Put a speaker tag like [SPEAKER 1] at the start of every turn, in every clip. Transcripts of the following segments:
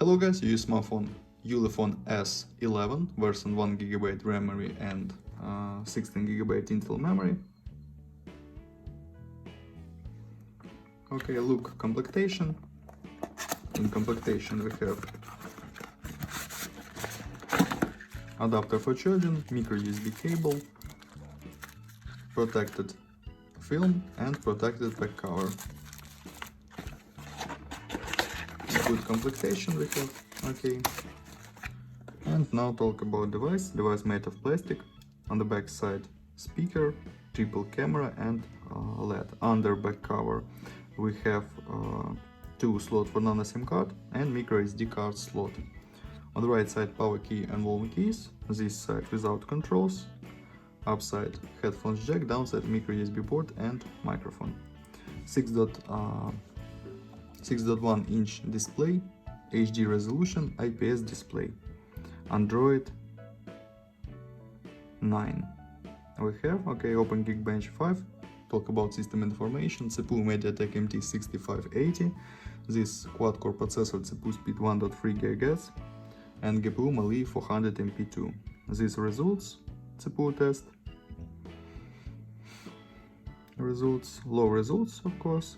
[SPEAKER 1] Hello guys, you use smartphone Ulefone S11 version 1GB memory and 16GB internal memory. Okay, look, complectation. In complectation we have adapter for charging, micro USB cable, protected film and protected back cover. Good complectation we have, okay. And now talk about device. Device made of plastic. On the back side speaker, triple camera and LED. Under back cover we have two slots for nano SIM card and micro SD card slot. On the right side power key and volume keys. This side without controls. Upside headphones jack, downside micro USB port and microphone. 6.1 inch display, HD resolution, IPS display. Android 9 we have. Okay, open Geekbench 5. Talk about system information. CPU MediaTek MT6580. This quad-core processor, CPU speed 1.3 GHz and GPU Mali 400 MP2. These results, CPU test results, low results of course.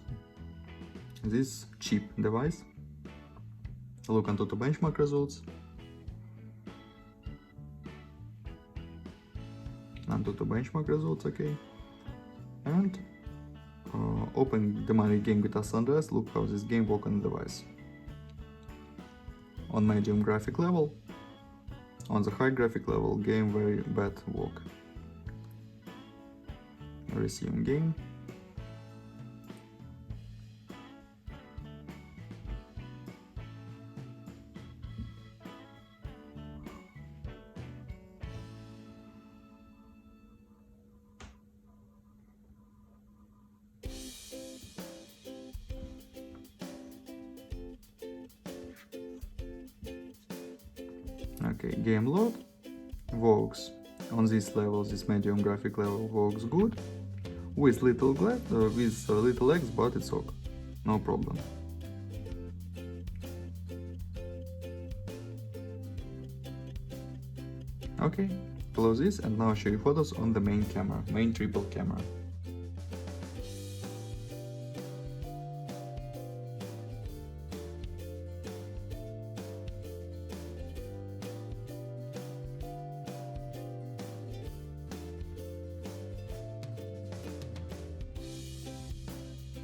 [SPEAKER 1] This cheap device. Look on Toto benchmark results. Antutu benchmark results, okay. And open the money game with San Andreas. Look how this game works on the device. On medium graphic level, on the high graphic level, game very bad work. Resume game. Okay, game load works on this level. This medium graphic level works good with little little lags, but it's okay, no problem. Okay, close this and now show you photos on the main camera, main triple camera.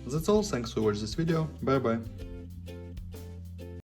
[SPEAKER 1] That's all, thanks for watching this video, bye bye.